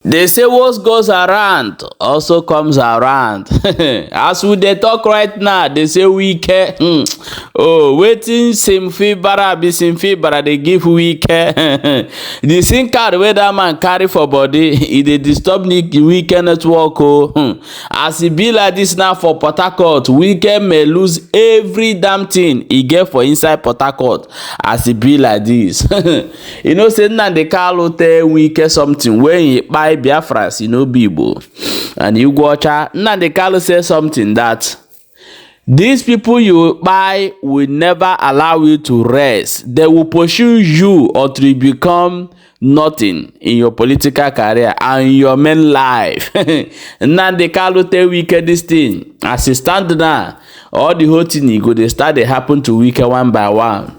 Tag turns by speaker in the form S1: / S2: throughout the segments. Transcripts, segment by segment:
S1: They say what goes around also comes around. As we dey talk right now, they say Wike. Oh, waiting Simfi Bara be Simfi Bara they give Wike. The SIM card where that man carry for body, e dey disturb Wike network. Oh, as e be like this now for Port Harcourt, Wike may lose every damn thing e get for inside Port Harcourt. As e be like this, you know, say na dey call tell Wike something when he buy Biafras, you know, Bibo. And you go Nnamdi Kanu say something that these people you buy will never allow you to rest. They will pursue you until you become nothing in your political career and in your main life. Nnamdi Kanu tell Wike this thing. As he stand now, all the whole thing e go dey start dey happen to Wike one by one.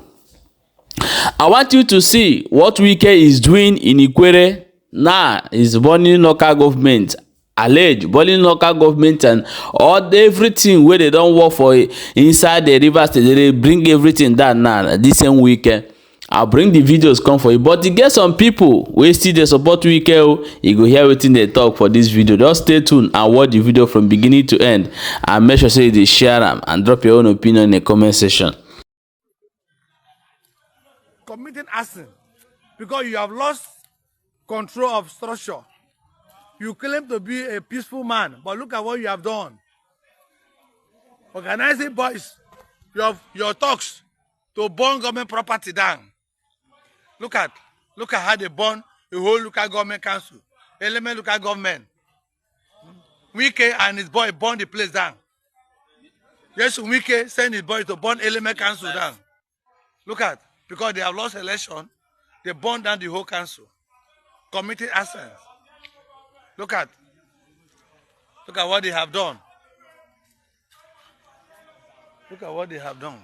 S1: I want you to see what Wike is doing in Ikwerre. Now is burning local government, alleged burning local government and all everything where they don't work for inside the river state. They bring everything down now. This same Wike, I'll bring the videos come for you. But you get some people wey still dey support Wike. You go hear wetin they talk for this video. Just stay tuned and watch the video from beginning to end, and make sure say you share them and drop your own opinion in the comment section.
S2: Committing arson because you have lost control of structure. You claim to be a peaceful man, but look at what you have done. Organizing boys, your talks to burn government property down. Look at how they burn the whole local government council, element local government. Wike and his boy burn the place down. Yes, Wike send his boy to burn element council down. Look at, because they have lost election, they burn down the whole council. Committing arson. Look at what they have done. Look at what they have done.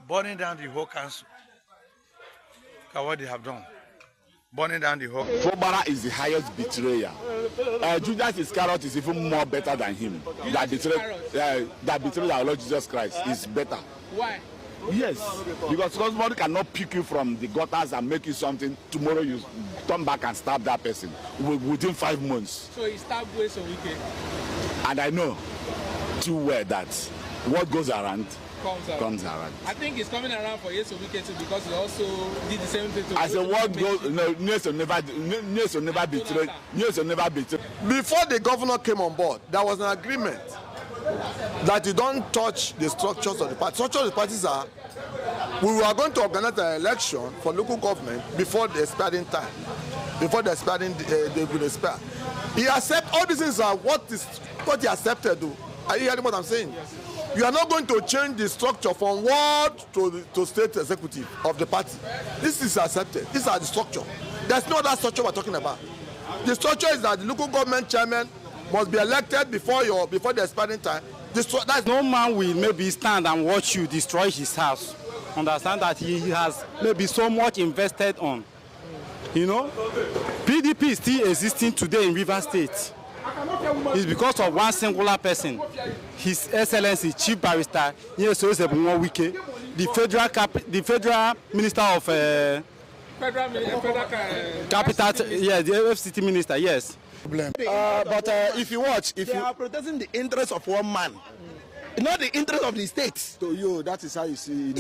S2: Burning down the whole council. Look at what they have done. Burning down the whole.
S3: Fobara is the highest betrayer. Judas Iscariot is even more better than him. That betrayed our Lord Jesus Christ is better.
S4: Why?
S3: Yes, because somebody cannot pick you from the gutters and make you something. Tomorrow you turn back and stab that person within 5 months.
S4: So he stabbed ways on Wike.
S3: And I know too well that what goes around comes around.
S4: I think he's coming around for Yeso Wike too because he also did the same thing to.
S3: I said what goes needs to never betray.
S5: Before the governor came on board, there was an agreement that you don't touch the structures of the party. Structures of the parties are, we were going to organize an election for local government before the expiring time, before the expiring they will expire. He accept all these things are what he accepted. Are you hearing what I'm saying? Yes. You are not going to change the structure from ward to state executive of the party. This is accepted. These are the structure. There's no other structure we're talking about. The structure is that the local government chairman must be elected before the expiring time. That's
S6: no man will maybe stand and watch you destroy his house. Understand that he has maybe so much invested on. You know, PDP is still existing today in River State. It's because of one singular person, His Excellency Chief Barrister Wike, the federal minister of capital, yes, the FCT minister, yes.
S5: But if you watch, they are protecting the interest of one man, not the interest of the state.
S3: To you, that is how you see it.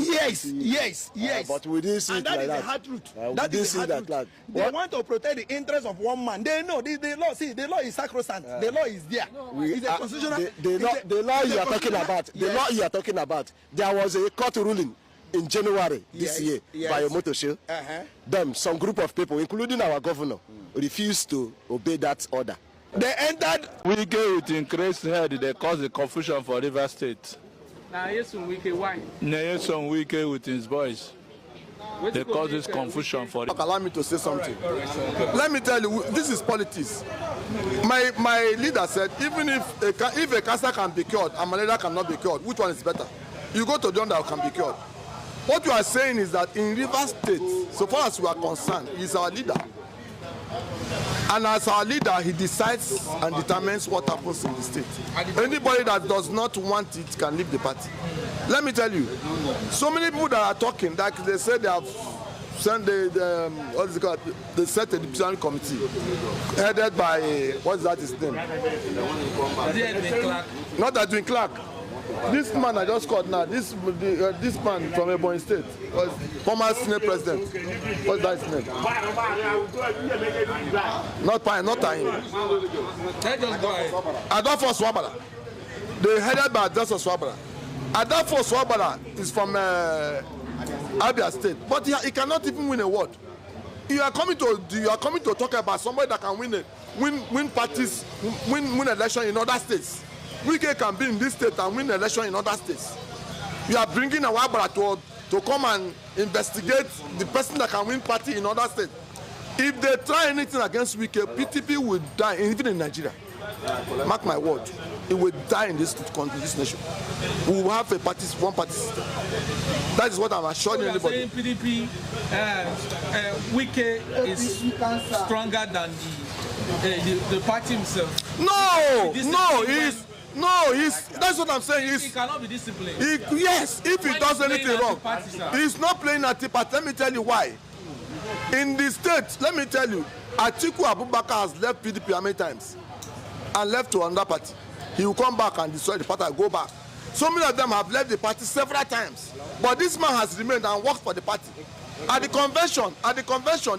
S5: Yes.
S3: But we didn't see it like that.
S5: And that is the hard truth. That is the hard truth. They want to protect the interest of one man. They know the law. See, the law is sacrosanct. The law is there. It's a constitutional.
S3: The law you are talking about. The law you are talking about. There was a court ruling in January this year by a motor show. Some group of people, including our governor, refused to obey that order.
S5: They entered.
S7: Wike with increased head, they caused the confusion for River State.
S4: Now, yes, Wike, why?
S7: Yes, Wike with his boys. They caused this confusion for it.
S5: Allow me to say something. Let me tell you, this is politics. My leader said, even if a cancer can be cured and malaria cannot be cured, which one is better? You go to the one that can be cured. What you are saying is that in River State, so far as we are concerned, he is our leader. And as our leader, he decides and determines what happens in the state. Anybody that does not want it can leave the party. Let me tell you, so many people that are talking, like they say they have sent what is it called? They set a decision committee headed by what is that his name? Not Edwin Clark. This man I just called now. This man from Ebonyi State was former Senate president. What's that his name? Not him. Adolfo Swabala. They headed by Adolfo Swabala. Adolfo Swabala is from Abia State, but he cannot even win a award. You are coming to talk about somebody that can win parties, win election in other states. Wike can be in this state and win election in other states. You are bringing Awabara to come and investigate the person that can win party in other states. If they try anything against Wike, PTP will die, even in Nigeria. Mark my word, it will die in this nation. We will have one party system. That is what I'm assuring everybody.
S4: PDP, Wike is stronger than the party himself. That's what I'm saying.
S5: He
S4: cannot be disciplined.
S5: Yes, if he does anything wrong, he's not playing at the party. Let me tell you why. In the state, let me tell you, Atiku Abubakar has left PDP how many times? And left to another party. He will come back and destroy the party and go back. So many of them have left the party several times. But this man has remained and worked for the party. At the convention,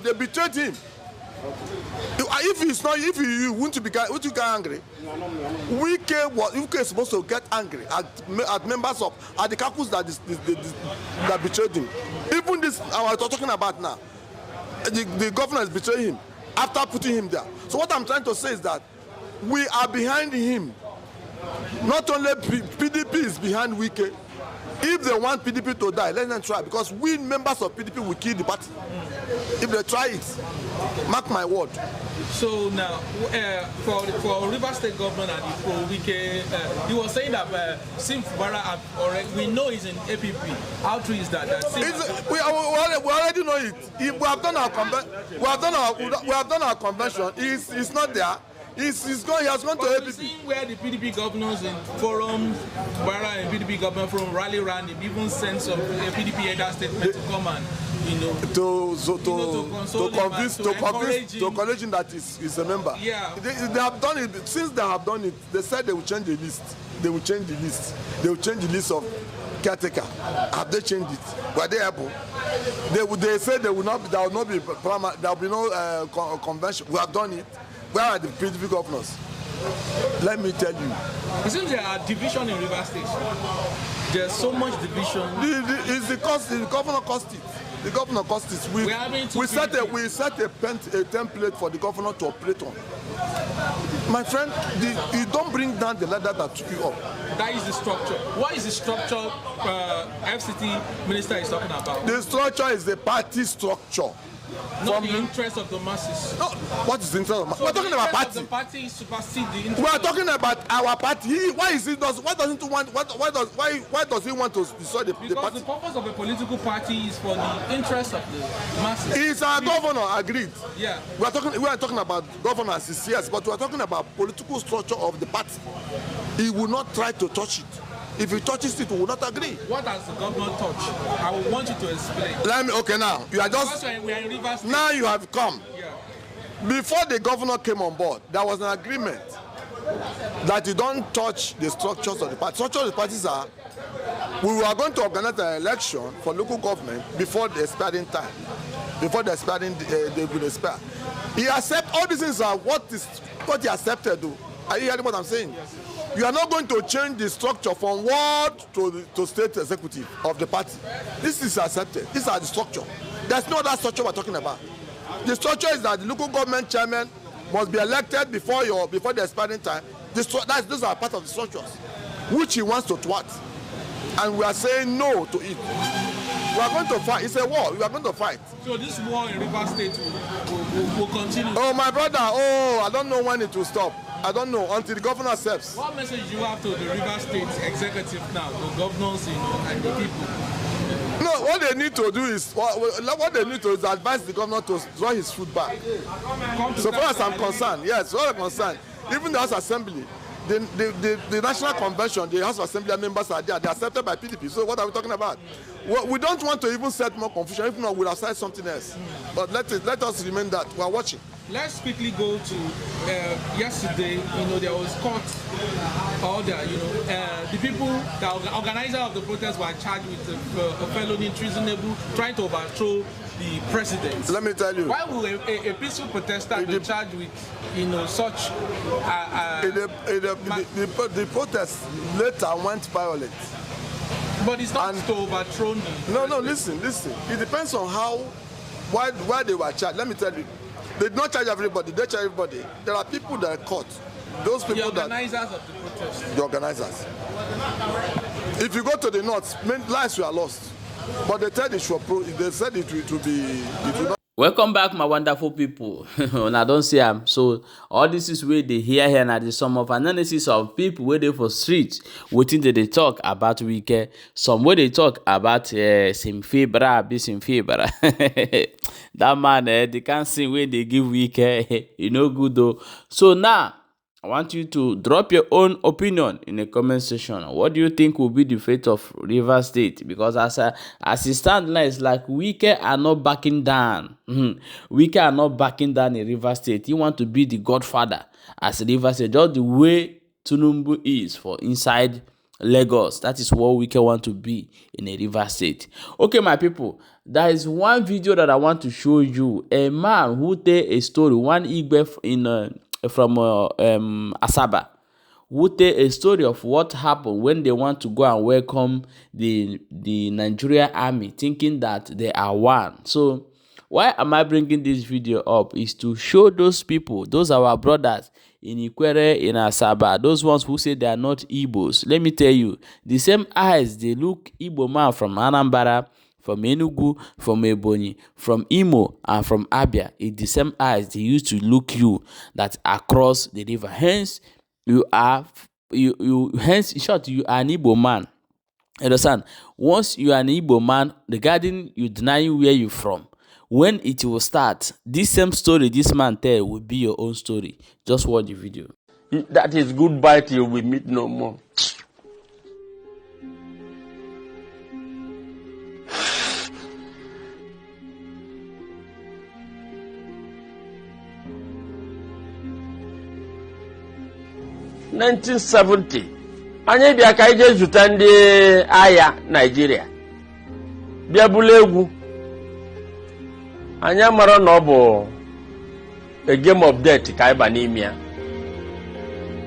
S5: they betrayed him. If you want to get angry, Wike is supposed to get angry at members of the caucus that betrayed him. Even this I was talking about now, the governor is betraying him after putting him there. So what I'm trying to say is that we are behind him. Not only PDP is behind Wike. If they want PDP to die, let them try, because we members of PDP will kill the party. If they try it, mark my word.
S4: So now, for River State government and for Wike, he was saying that Sim Fubara we know he's in APP. How true is that?
S5: We already know it. If we have done our convention. He's not there. He has gone to APP.
S4: Seeing where the PDP governors in forum, Bara and PDP government from rally around him, even sent some PDP header statement to come and to encourage him that he's a member. Yeah.
S5: They have done it. Since they have done it, they said they will change the list. They will change the list. They will change the list of caretaker. Have they changed it? Were they able? They said there will not be no convention. We have done it. Where are the PDP governors? Let me tell you.
S4: It seems there are division in River State. There's so much division.
S5: The governor cost it. The governor cost it. We set a template for the governor to operate on. My friend, you don't bring down the ladder that took you up.
S4: That is the structure. What is the structure FCT minister is talking about?
S5: The structure is the party structure.
S4: Not the interest of the masses.
S5: No, what is the interest of the masses? We're talking about party.
S4: The party supersede the interest.
S5: We are talking about our party. Why does he want to destroy the party?
S4: Because the purpose of a political party is for the interest of the masses.
S5: He's our governor, agreed.
S4: Yeah.
S5: We are talking about governance, yes, but we are talking about political structure of the party. He will not try to touch it. If he touches it, we will not agree.
S4: What has the government touched? I will want you to explain.
S5: Okay, now you are just.
S4: We are in River State.
S5: Now you have come.
S4: Yeah.
S5: Before the governor came on board, there was an agreement that you don't touch the structures of the party. Structures of the parties are, we were going to organize an election for local government before the expiring time. Before the expiring, they will expire. He accepted all these things are what he accepted. Though. Are you hearing what I'm saying? Yes. You are not going to change the structure from ward to state executive of the party. This is accepted. These are the structure. There's no other structure we're talking about. The structure is that the local government chairman must be elected before the expiring time. Those are part of the structures, which he wants to thwart. And we are saying no to it. We are going to fight. It's a war. We are going to fight.
S4: So this war in River State will continue?
S5: Oh, my brother. I don't know when it will stop. I don't know until the governor accepts.
S4: What message do you have to the River State executive now, the governors, and the people?
S5: No, what they need to do is advise the governor to draw his foot back. So far as I'm concerned, yes, so far as I'm concerned, even the House Assembly, the National Convention, the House of Assembly members are there. They are accepted by PDP. So what are we talking about? Well, we don't want to even set more confusion. If not, we'll have said something else. But let us remain that. We are watching.
S4: Let's quickly go to yesterday. There was court order. The people, the organizer of the protest, were charged with a felony treasonable, trying to overthrow the president.
S5: Let me tell you.
S4: Why will a peaceful protester be charged with, such?
S5: The protest later went violent.
S4: But it's not to overthrow the
S5: No, listen. It depends on why they were charged. Let me tell you. They did not charge everybody. They charge everybody. There are people that are caught. Those people
S4: the organizers of the protest.
S5: The organizers. If you go to the north, lives were lost. But they said it will not.
S1: Welcome back, my wonderful people. And I don't see them. So all this is where they hear here now. There's some of analysis of people where they for streets waiting that they talk about Wike. Some where they talk about Simfibra, Simfibra. That man, they can't see where they give Wike. Good though. So now I want you to drop your own opinion in the comment section. What do you think will be the fate of Rivers State? Because as it stands now, it's like Wike are not backing down. Wike are not backing down in Rivers State. He want to be the godfather as Rivers State, just the way Tinubu is for inside Lagos. That is what Wike want to be in a Rivers State. Okay, my people, there is one video that I want to show you. A man who tell a story, one Ikwerre from Asaba, who tell a story of what happened when they want to go and welcome the Nigerian army, thinking that they are one. So why am I bringing this video up is to show those people, those are our brothers in Ikwerre, in Asaba, those ones who say they are not Igbos. Let me tell you, the same eyes they look Igbo man from Anambra, from Enugu, from Ebonyi, from Imo, and from Abia. It's the same eyes they used to look you that across the river. Hence, hence, in short, you are an Igbo man. Understand? Once you are an Igbo man, regarding you denying where you from, when it will start, this same story this man tell will be your own story. Just watch the video.
S8: That is goodbye till we meet no more. (1970) anyị bịa ka ije zụta ndị agha Nigeria bịa bulu egwu anyị mara na ọ bụ a game of death ka ịba n'ime ya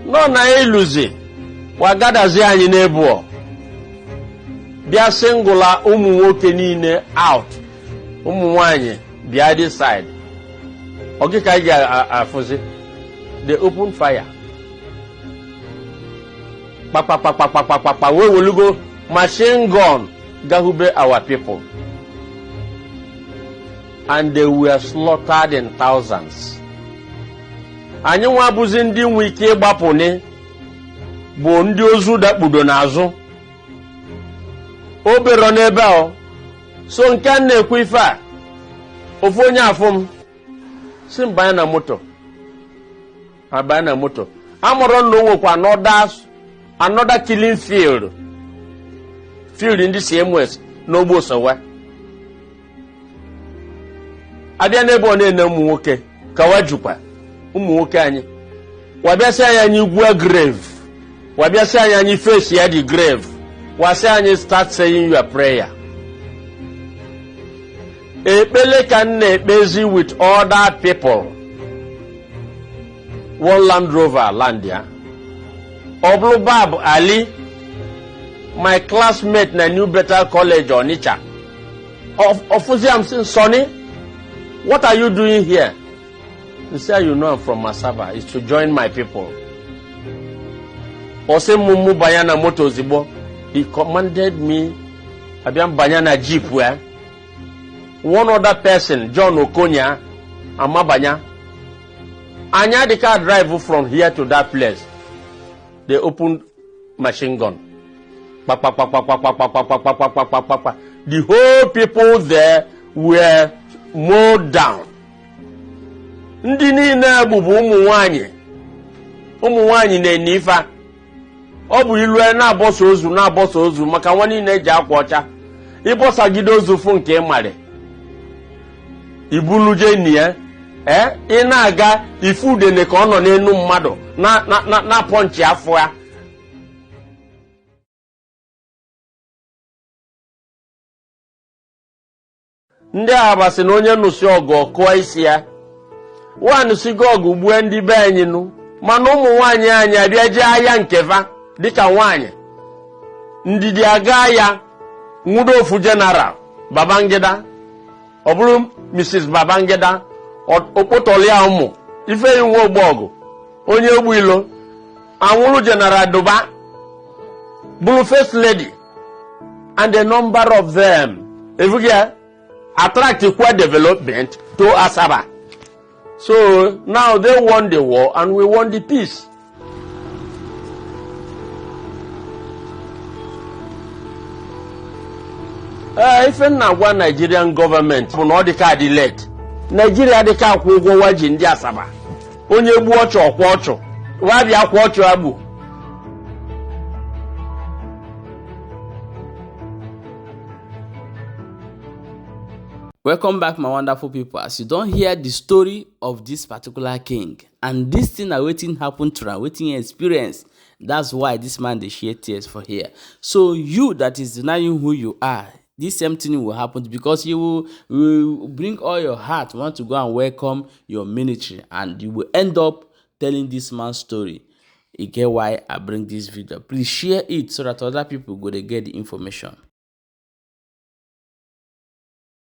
S8: nọ na iluzi wagadazi anyị n'ebuo bịa singula ụmụ nwoke niile out, ụmụ nwanyị bịa this side. Oge ka anyị afụzi they open fire. We will go machine gun gahube our people, and they were slaughtered in thousands. Anyị nwa abụzi ndị nwe ike ịgbapụni bụ ndị ozu dakpudo n'azụ obero n'ebe ahụ. So nke a na-ekwu ife a ofu onye afụm si mbanye na moto abanye na moto amụrụ na onwekwa another killing field in the CMS n'ogbo sowa abịa n'ebe ọ na-ene ụmụ nwoke ka wajukwa ụmụ nwoke anyị wabịa sị anyị igwe grave, wabịa sị anyị face ya the grave, wasị anyị start saying your prayer. Ekpele ka na-ekpezi with other people. One Land Rover land ya. Oblubab Ali, my classmate na New Better College Onitsha. Ofuzi, I'm saying, Sonny, what are you doing here? He said, you know I'm from Masaba. It's to join my people. Ose mumu bayana moto zibo. He commanded me. Abiam banyana jeep where one other person, John Okonya, Amabanya. Anya the car drive from here to that place. They opened machine gun. The whole people there were mowed down. Ndị niile bụbu ụmụ nwanyị ụmụ nwaanyị na-ene ife a ọ bụ ilu na-abọsa ozu maka nwa niile eji akwa ọcha ịbọsagide ozu fụ nke ịmarị ibuluje nni ya ị na-aga ife udene ka ọ nọ n'enu mmadụ na pọnchị afọ ya ndị agha basị na onye nụsị ọgụ kụọ isi ya nwanụsigo ọgụ gbue ndị be anyị nụ mana ụmụ nwaanyị anyị abịa jee ahịa nkefa dịka nwaanyị ndidi aga ya nwudo ofu general Babangida ọ bụrụ Mrs. Babangida okpotọlia ụmụ ife nwe ogbọgụ onye egbu ilo anwụrụ General Duba bụrụ first lady and a number of them evugia attract equal development to Asaba. So now they won the war and we won the peace. Ife na-agwa Nigerian government bụ na ọ dịka adị late. Nigeria dịka akwụ ụgwọ waji ndị Asaba. Onye gbu ọchụ ọkwa ọchụ. Wabịa akwa ọchụ agbụ.
S1: Welcome back, my wonderful people. As you don't hear the story of this particular king, and this thing are waiting happen to am, waiting experience. That's why this man they share tears for here. So you that is denying who you are, this same thing will happen because you will bring all your heart, want to go and welcome your military, and you will end up telling this man's story. You get why I bring this video. Please share it so that other people go to get the information.